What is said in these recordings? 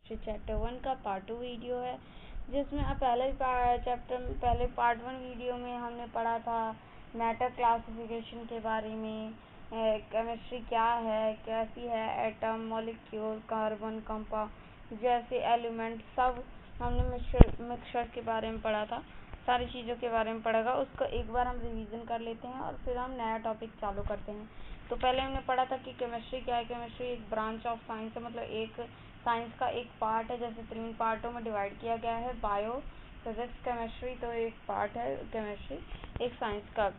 Chemistry chapter 1 का part 2 video है, जिसमें पहले पार्ट 1 वीडियो में हमने पढ़ा था मैटर क्लासिफिकेशन के बारे में। केमिस्ट्री क्या है, कैसी है, एटम, मॉलिक्यूल, कार्बन, कंपाउंड जैसे एलिमेंट सब हमने मिक्सचर के बारे में पढ़ा था। सारी चीज़ों के बारे में पढ़ेगा, उसको एक बार हम रिवीजन कर लेते हैं और फिर हम नया टॉपिक चालू करते हैं। तो पहले हमने पढ़ा था कि केमिस्ट्री क्या है। केमिस्ट्री एक ब्रांच ऑफ साइंस है, मतलब एक साइंस का एक पार्ट है। जैसे 3 पार्टों में डिवाइड किया गया है, बायो, फिजिक्स, केमिस्ट्री। तो एक पार्ट है केमिस्ट्री एक साइंस का।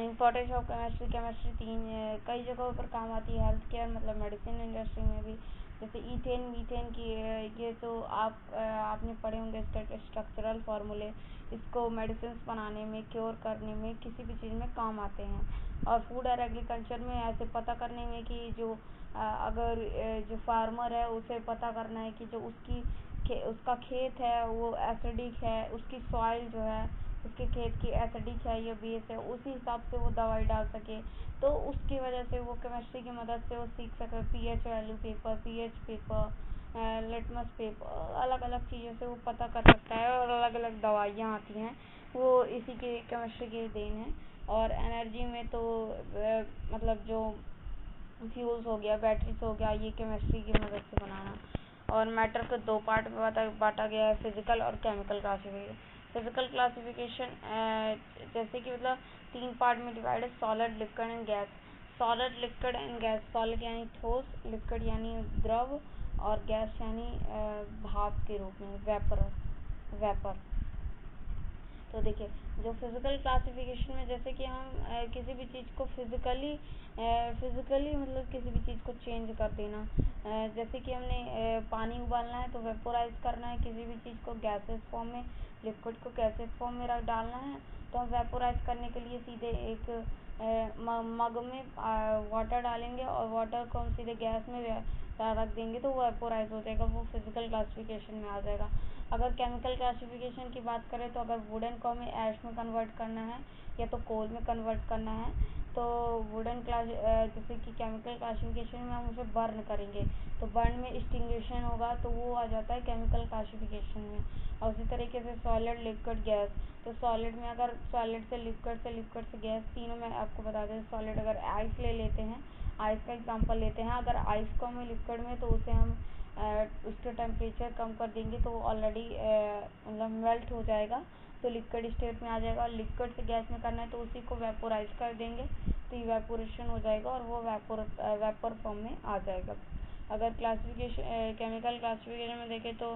इम्पोर्टेंस ऑफ केमिस्ट्री, केमिस्ट्री कई जगहों पर काम आती है। हेल्थ केयर मतलब मेडिसिन इंडस्ट्री में भी, जैसे ईथेन मीथेन की ये तो आपने पढ़े होंगे इसके स्ट्रक्चरल फार्मूले। इसको मेडिसिन बनाने में, क्योर करने में, किसी भी चीज़ में काम आते हैं। और फूड और एग्रीकल्चर में ऐसे पता करने में कि जो अगर जो फार्मर है उसे पता करना है कि जो उसका खेत है वो एसिडिक है, उसकी सॉइल जो है उसके खेत की एसिडिक है या बेस है, उसी हिसाब से वो दवाई डाल सके। तो उसकी वजह से वो केमिस्ट्री की मदद से वो सीख सके। PH value paper, pH paper, litmus paper, अलग अलग चीज़ों से वो पता कर सकता है। और अलग अलग दवाइयाँ आती हैं, वो इसी के केमिस्ट्री की देन है। और एनर्जी में तो मतलब जो फ्यूल्स हो गया, बैटरीज हो गया, ये केमिस्ट्री की मदद से बनाना। और मैटर को 2 पार्ट में बांटा गया है, फिजिकल और केमिकल क्लासिफिकेशन। फिजिकल क्लासिफिकेशन जैसे कि मतलब 3 पार्ट में डिवाइड है, solid, liquid and gas. Solid, liquid and gas. Solid यानी ठोस, लिक्विड यानी द्रव, और गैस यानी भाप के रूप में, वेपर। तो देखिए, जो फिजिकल क्लासिफिकेशन में जैसे कि हम किसी भी चीज़ को फिजिकली मतलब किसी भी चीज़ को चेंज कर देना। जैसे कि हमने पानी उबालना है तो वेपोराइज करना है किसी भी चीज़ को गैसेस फॉर्म में, लिक्विड को गैसेस फॉर्म में रख डालना है। तो हम वेपोराइज करने के लिए सीधे एक मग में वाटर डालेंगे और वाटर को हम सीधे गैस में रख देंगे तो वो वेपोराइज हो जाएगा, वो फिजिकल क्लासिफिकेशन में आ जाएगा। अगर केमिकल क्लासिफिकेशन की बात करें तो अगर वुडन को हमें ऐश में कन्वर्ट करना है या तो कोल में कन्वर्ट करना है, तो वुडन क्लास जैसे कि केमिकल क्लासिफिकेशन में हम उसे बर्न करेंगे तो बर्न में एक्सटिंग्विशन होगा, तो वो आ जाता है केमिकल क्लासिफिकेशन में। और उसी तरीके से सॉलिड, लिक्विड, गैस। तो सॉलिड में अगर सॉलिड से लिक्विड से गैस, तीनों में आपको बता दें। सॉलिड अगर आइस ले लेते हैं, आइस का एग्जांपल लेते हैं, अगर आइस को हमें लिक्विड में तो उसे हम उसका टेम्परेचर कम कर देंगे तो ऑलरेडी मतलब मेल्ट हो जाएगा, तो लिक्विड स्टेट में आ जाएगा। और लिक्विड से गैस में करना है तो उसी को वेपोराइज कर देंगे तो इवेपोरेशन हो जाएगा और वो वेपर फॉर्म में आ जाएगा। अगर क्लासिफिकेशन केमिकल क्लासिफिकेशन में देखें तो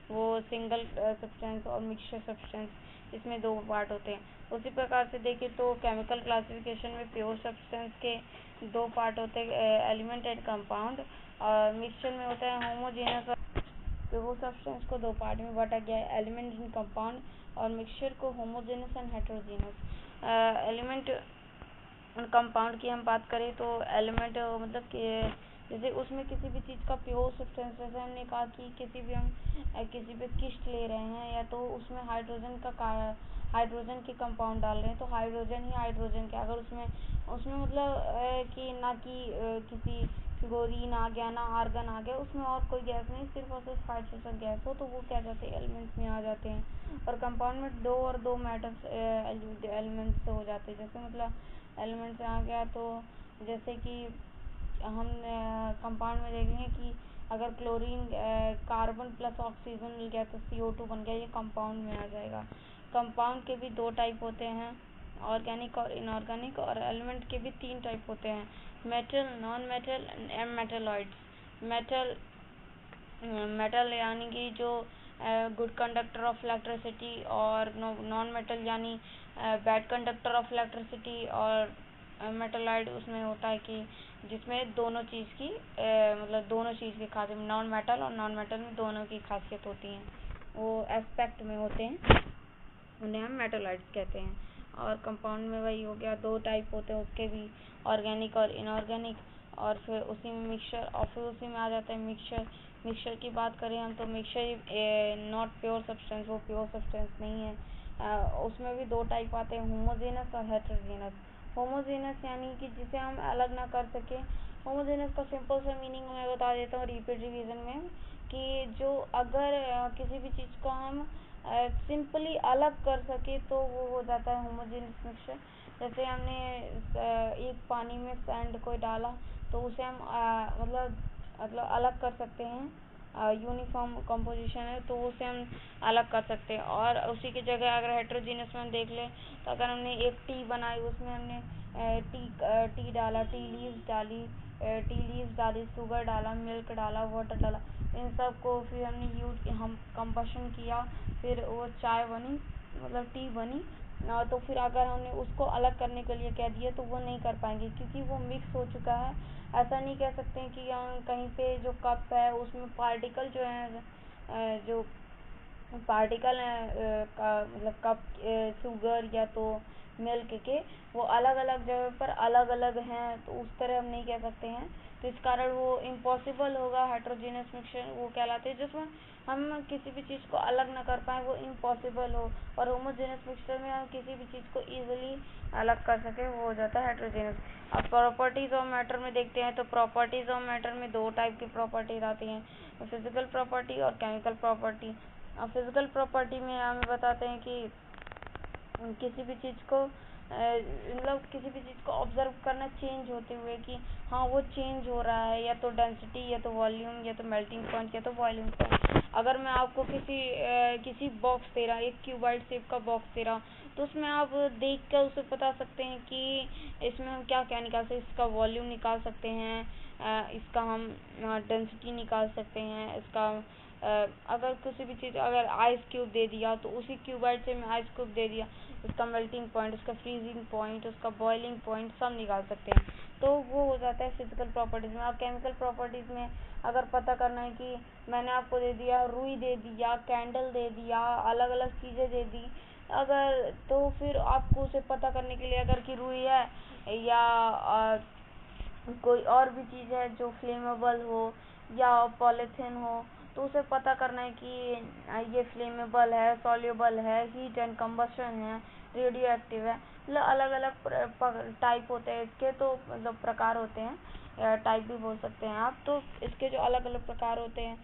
वो सिंगल सब्सटेंस और मिक्सचर सब्सटेंस, इसमें 2 पार्ट होते हैं। उसी प्रकार से देखें तो केमिकल क्लासिफिकेशन में प्योर सब्सटेंस के 2 पार्ट होते हैं, एलिमेंट एंड कंपाउंड। और मिक्सचर में होता है होमोजेनस। प्योर सब्सटेंस को 2 पार्ट में बांटा गया है, एलिमेंट एंड कंपाउंड, और मिक्सचर को homogeneous and heterogeneous. Element compound की हम बात करें तो एलिमेंट मतलब कि जैसे उसमें किसी भी चीज़ का प्योर सब्सटेंस, जैसे हमने कहा कि किसी पे किस्ट ले रहे हैं या तो उसमें हाइड्रोजन के कंपाउंड डाल रहे हैं तो हाइड्रोजन ही हाइड्रोजन के, अगर उसमें मतलब कि ना कि किसी फ्लोरीन आ गया ना आर्गन आ गया, उसमें और कोई गैस नहीं, सिर्फ और सिर्फ हाइड्रोजन गैस हो, तो वो क्या जाते हैं एलिमेंट्स में आ जाते हैं। और कंपाउंड में 2 और 2 मेटल्स एलिमेंट्स से हो जाते हैं। जैसे मतलब एलिमेंट्स आ गया तो जैसे कि हम कंपाउंड में देखेंगे कि अगर क्लोरीन कार्बन प्लस ऑक्सीजन मिल गया तो CO2 बन गया, ये कंपाउंड में आ जाएगा। कंपाउंड के भी 2 टाइप होते हैं, ऑर्गेनिक और इनऑर्गेनिक। और एलिमेंट के भी 3 टाइप होते हैं, metal, non metal and metalloids. Metal यानी कि जो गुड कंडक्टर ऑफ इलेक्ट्रिसिटी, और नॉन मेटल यानी बैड कंडक्टर ऑफ इलेक्ट्रिसिटी। और मेटलॉइड उसमें होता है कि जिसमें दोनों चीज़ की मतलब दोनों चीज़ की खासियत, नॉन मेटल और नॉन मेटल में दोनों की खासियत होती हैं, वो एस्पेक्ट में होते हैं, उन्हें हम मेटलॉइड्स कहते हैं। और कंपाउंड में वही हो गया, 2 टाइप होते हैं उसके भी, ऑर्गेनिक और इनऑर्गेनिक। और फिर उसी में मिक्सचर, और फिर उसी में आ जाता है मिक्सचर की बात करें हम तो मिक्सचर नॉट प्योर सब्सटेंस, वो प्योर सब्सटेंस नहीं है। उसमें भी 2 टाइप आते हैं, होमोजेनस और हेटेरोजेनस। होमोजेनस यानी कि जिसे हम अलग ना कर सकें। होमोजेनस का सिंपल सा मीनिंग मैं बता देता हूँ रिपीट रिवीजन में, कि जो अगर किसी भी चीज़ को हम सिंपली अलग कर सके तो वो हो जाता है होमोजेनियस मिक्सचर। जैसे हमने एक पानी में सैंड को डाला तो उसे हम मतलब अलग कर सकते हैं, यूनिफॉर्म कंपोजिशन है तो उसे हम अलग कर सकते हैं। और उसी की जगह अगर हेट्रोजीनियस में देख लें तो अगर हमने एक टी बनाई, उसमें हमने टी डाला, टी लीव्स डाली, शुगर डाला, मिल्क डाला, वाटर डाला, इन सब को फिर हमने हम कंबशन किया, फिर वो चाय बनी, मतलब टी बनी। तो फिर अगर हमने उसको अलग करने के लिए कह दिया तो वो नहीं कर पाएंगे क्योंकि वो मिक्स हो चुका है। ऐसा नहीं कह सकते हैं कि कहीं पे जो कप है उसमें पार्टिकल जो है जो पार्टिकल हैं मतलब कप शुगर या तो मिल्क के, वो अलग अलग जगह पर अलग अलग हैं, तो उस तरह हम नहीं कह सकते हैं। तो इस कारण वो इम्पॉसिबल होगा, हेट्रोजीनियस मिक्सचर वो कहलाते हैं जिसमें हम किसी भी चीज़ को अलग ना कर पाएँ, वो इम्पॉसिबल हो। और होमोजेनियस मिक्सचर में हम किसी भी चीज़ को ईजिली अलग कर सकें, वो हो जाता है हेट्रोजीनियस। अब प्रॉपर्टीज़ ऑफ मैटर में देखते हैं तो प्रॉपर्टीज़ ऑफ मैटर में दो टाइप की प्रॉपर्टीज आती हैं, फिजिकल प्रॉपर्टी और केमिकल प्रॉपर्टी। अब फिजिकल प्रॉपर्टी में हमें बताते हैं कि किसी भी चीज़ को मतलब किसी भी चीज़ को ऑब्जर्व करना चेंज होते हुए कि हाँ वो चेंज हो रहा है, या तो डेंसिटी, या तो वॉल्यूम, या तो मेल्टिंग पॉइंट, या तो बॉइलिंग पॉइंट। अगर मैं आपको किसी बॉक्स दे रहा, एक क्यूबॉइड शेप का बॉक्स दे रहा, तो उसमें आप देख कर उसे बता सकते हैं कि इसमें हम क्या क्या निकाल सकते हैं। इसका वॉल्यूम निकाल सकते हैं, इसका हम डेंसिटी निकाल सकते हैं, इसका अगर किसी भी चीज़ अगर आइस क्यूब दे दिया तो उसी क्यूबॉइड से मैं आइस क्यूब दे दिया, उसका मेल्टिंग पॉइंट, उसका फ्रीजिंग पॉइंट, उसका बॉइलिंग पॉइंट सब निकाल सकते हैं। तो वो हो जाता है फिजिकल प्रॉपर्टीज़ में। और केमिकल प्रॉपर्टीज़ में अगर पता करना है कि मैंने आपको दे दिया रुई, दे दिया कैंडल, दे दिया अलग अलग चीज़ें दे दी, अगर तो फिर आपको उसे पता करने के लिए अगर कि रुई है या कोई और भी चीज़ है जो फ्लेमेबल हो या पॉलीथिन हो, तो उसे पता करना है कि ये फ्लेमेबल है, सॉल्युबल है, हीट एंड कंबशन है, रेडियो एक्टिव है। मतलब अलग अलग टाइप होते हैं इसके, तो मतलब प्रकार होते हैं, टाइप भी बोल सकते हैं आप। तो इसके जो अलग अलग प्रकार होते हैं,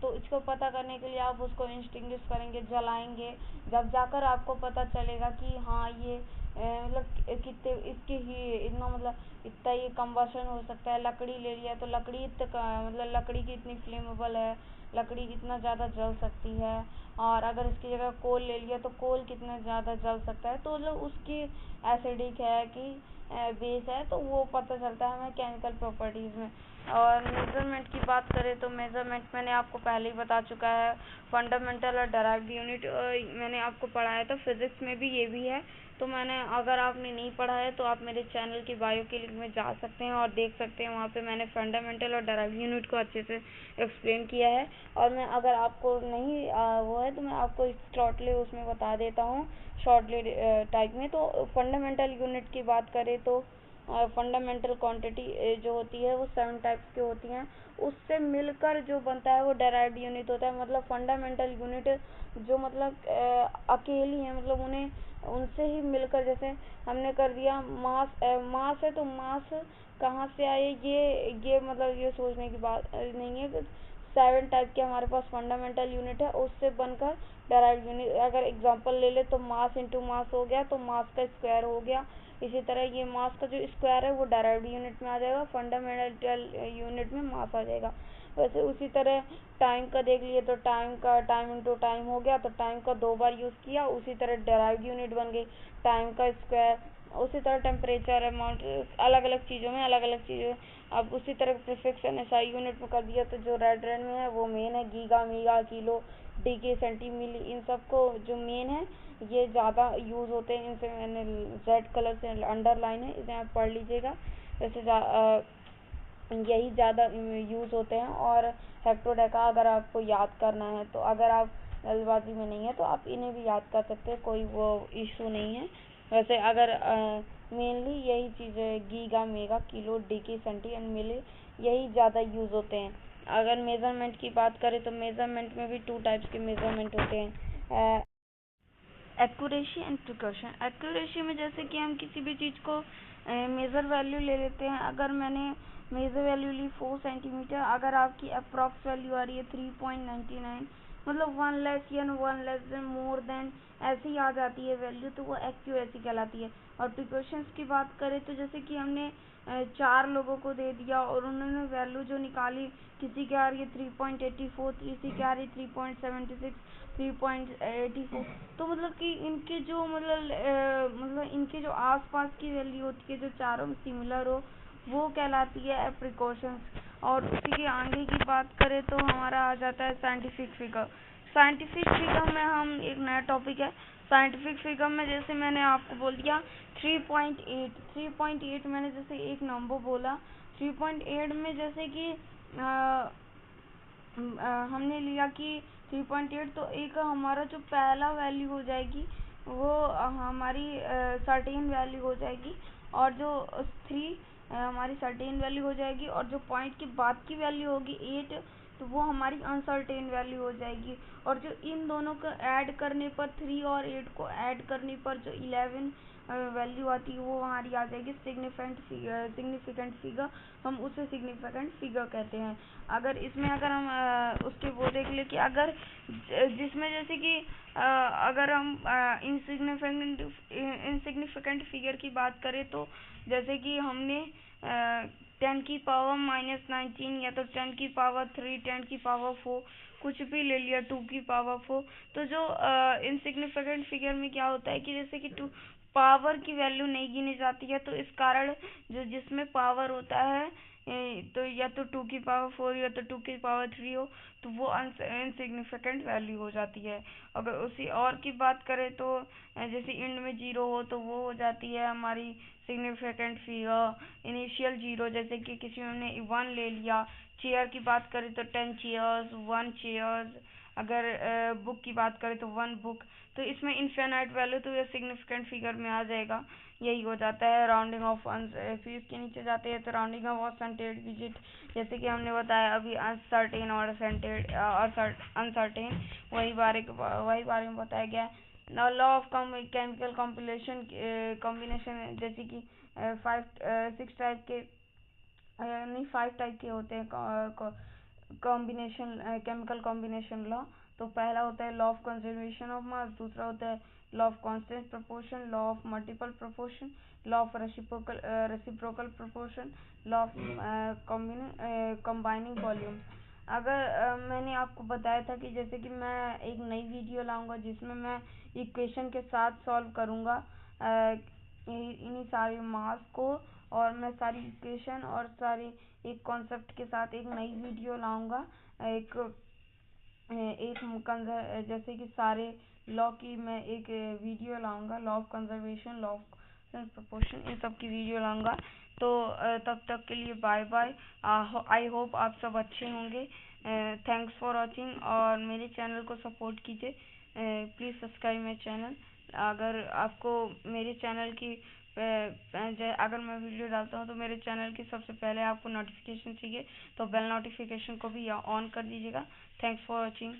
तो इसको पता करने के लिए आप उसको एक्सटिंग्विश करेंगे, जलाएंगे, जब जाकर आपको पता चलेगा कि हाँ ये मतलब कितने इसकी ही इतना मतलब इतना ये कंबशन हो सकता है। लकड़ी ले लिया तो लकड़ी मतलब लकड़ी की इतनी फ्लेमेबल है, लकड़ी कितना ज़्यादा जल सकती है। और अगर इसकी जगह कोल ले लिया तो कोल कितना ज़्यादा जल सकता है, तो मतलब उसकी एसिडिक है कि बेस है, तो वो पता चलता है हमें केमिकल प्रॉपर्टीज़ में। और मेज़रमेंट की बात करें तो मेज़रमेंट मैंने आपको पहले ही बता चुका है, फंडामेंटल और डेराइव्ड यूनिट मैंने आपको पढ़ाया था, फिज़िक्स में भी ये भी है। तो मैंने अगर आपने नहीं पढ़ा है तो आप मेरे चैनल की बायो के लिंक में जा सकते हैं और देख सकते हैं, वहाँ पे मैंने फंडामेंटल और डेराइव्ड यूनिट को अच्छे से एक्सप्लेन किया है। और मैं अगर आपको नहीं वो है तो मैं आपको शॉर्टली उसमें बता देता हूँ, शॉर्टली टाइप में। तो फंडामेंटल यूनिट की बात करें तो फंडामेंटल क्वांटिटी जो होती है वो 7 टाइप्स की होती हैं, उससे मिलकर जो बनता है वो डेराइव्ड यूनिट होता है। मतलब फंडामेंटल यूनिट जो मतलब अकेली है, मतलब उन्हें उनसे ही मिलकर, जैसे हमने कर दिया मास है तो मास कहाँ से आए, ये मतलब ये सोचने की बात नहीं है। 7 टाइप के हमारे पास फंडामेंटल यूनिट है, उससे बनकर डेराइव्ड यूनिट। अगर एग्जांपल ले ले तो मास इंटू मास हो गया, तो मास का स्क्वायर हो गया। इसी तरह ये मास का जो स्क्वायर है वो डेराइव्ड यूनिट में आ जाएगा, फंडामेंटल यूनिट में मास आ जाएगा। वैसे उसी तरह टाइम का देख लिए तो टाइम इंटू टाइम हो गया, तो टाइम का 2 बार यूज़ किया, उसी तरह डेराइव्ड यूनिट बन गई टाइम का स्क्वायर। उसी तरह टेम्परेचर, अमाउंट, अलग अलग चीज़ों में अलग अलग चीज़ें। अब उसी तरह प्रीफिक्स एन एसआई यूनिट में कर दिया, तो जो रेड में है वो मेन है, गीगा, मीगा, किलो, डीके, सेंटीमिली, इन सबको जो मेन है ये ज़्यादा यूज़ होते हैं। इनसे मैंने रेड कलर से अंडरलाइन है, इसे आप पढ़ लीजिएगा। वैसे यही ज़्यादा यूज़ होते हैं। और हेक्टोडेका अगर आपको याद करना है, तो अगर आप जल्दबाजी में नहीं है तो आप इन्हें भी याद कर सकते हैं, कोई वो इशू नहीं है। वैसे अगर मेनली यही चीज़ें giga, mega, kilo, deci, centi and milli यही ज़्यादा यूज़ होते हैं। अगर मेज़रमेंट की बात करें तो मेज़रमेंट में भी 2 टाइप्स के मेज़रमेंट होते हैं, एक्यूरेसी एंड प्रिकॉशन। एक्यूरेसी में जैसे कि हम किसी भी चीज़ को मेज़र वैल्यू ले लेते हैं। अगर मैंने मेजर वैल्यू ली 4 सेंटीमीटर, अगर आपकी अप्रॉक्स वैल्यू आ रही है 3.99, मतलब 1 लेस या 1 लेस देन मोर देन ऐसी आ जाती है वैल्यू, तो वो एक्यूरेसी कहलाती है। और प्रिकॉशंस की बात करें तो जैसे कि हमने 4 लोगों को दे दिया और उन्होंने वैल्यू जो निकाली, किसी की आ रही है 3.84, किसी की आ रही है 3.76, 3.84, तो मतलब कि इनके जो मतलब इनके जो आसपास की वैल्यू होती है जो चारों में सिमिलर हो, वो कहलाती है प्रिकॉशंस। और उसी के आगे की बात करें तो हमारा आ जाता है साइंटिफिक फिगर। साइंटिफिक फिगर में हम एक नया टॉपिक है। साइंटिफिक फिगर में जैसे मैंने आपको बोल दिया 3.8 मैंने जैसे एक नंबर बोला। 3.8 में जैसे कि हमने लिया कि 3.8, तो एक हमारा जो पहला वैल्यू हो जाएगी वो हमारी सर्टेन वैल्यू हो जाएगी, और जो 3 हमारी सर्टेन वैल्यू हो जाएगी, और जो पॉइंट के बाद की वैल्यू होगी 8, तो वो हमारी अनसर्टेन वैल्यू हो जाएगी। और जो इन दोनों को ऐड करने पर 3 और 8 को ऐड करने पर जो 11 वैल्यू आती है वो हमारी आ जाएगी सिग्निफिकेंट फिगर। हम उसे सिग्निफिकेंट फिगर कहते हैं। अगर इसमें अगर हम उसके वो देख ले कि अगर जिसमें जैसे कि अगर हम इनसिग्निफिकेंट फिगर की बात करें तो जैसे कि हमने 10 की पावर -19 या तो 10 की पावर 3, 10 की पावर 4 कुछ भी ले लिया, 2 की पावर 4, तो जो इनसिग्निफिकेंट फिगर में क्या होता है कि जैसे कि 2 पावर की वैल्यू नहीं गिनी जाती है, तो इस कारण जो जिसमें पावर होता है तो या तो 2 की पावर 4 या तो 2 की पावर 3 हो, तो वो इनसिग्निफिकेंट वैल्यू हो जाती है। अगर उसी और की बात करें तो जैसे इंड में 0 हो तो वो हो जाती है हमारी सिग्निफिकेंट फिगर। इनिशियल 0 जैसे कि किसी ने 1 ले लिया। चेयर की बात करें तो 10 चेयर्स, 1 चेयर्स। अगर बुक की बात करें तो 1 बुक। तो इसमें इनफिनाइट वैल्यू तो ये सिग्निफिकेंट फिगर में आ जाएगा। यही हो जाता है राउंडिंग ऑफ फिर इसके नीचे जाते हैं तो राउंडिंग ऑफ अनसर्टेन डिजिट, जैसे कि हमने बताया अभी अनसर्टेन और अनसर्टेन वही बारे में बताया गया है। लॉ ऑफ केमिकल कॉम्बिनेशन जैसे कि 6 टाइप के नहीं 5 टाइप के होते हैं कॉम्बिनेशन, केमिकल कॉम्बिनेशन लॉ। तो पहला होता है law of conservation of mass, दूसरा होता है law of constant proportion, law of multiple proportion, law of reciprocal proportion, law of combining volume. अगर मैंने आपको बताया था कि जैसे कि मैं एक नई वीडियो लाऊंगा जिसमें मैं इक्वेशन के साथ सॉल्व करूंगा इन्हीं सारे मास को, और मैं सारी इक्वेशन और सारी एक कॉन्सेप्ट के साथ एक नई वीडियो लाऊंगा। एक जैसे कि सारे लॉ की मैं एक वीडियो लाऊंगा, law of conservation, law of proportion, इन सब की वीडियो लाऊंगा। तो तब तक के लिए बाय बाय। आई होप आप सब अच्छे होंगे। थैंक्स फॉर वॉचिंग, और मेरे चैनल को सपोर्ट कीजिए। Please subscribe my channel. अगर आपको मेरे चैनल की अगर मैं वीडियो डालता हूँ तो मेरे चैनल की सबसे पहले आपको नोटिफिकेशन चाहिए, तो बेल नोटिफिकेशन को भी ऑन कर दीजिएगा। Thanks for watching.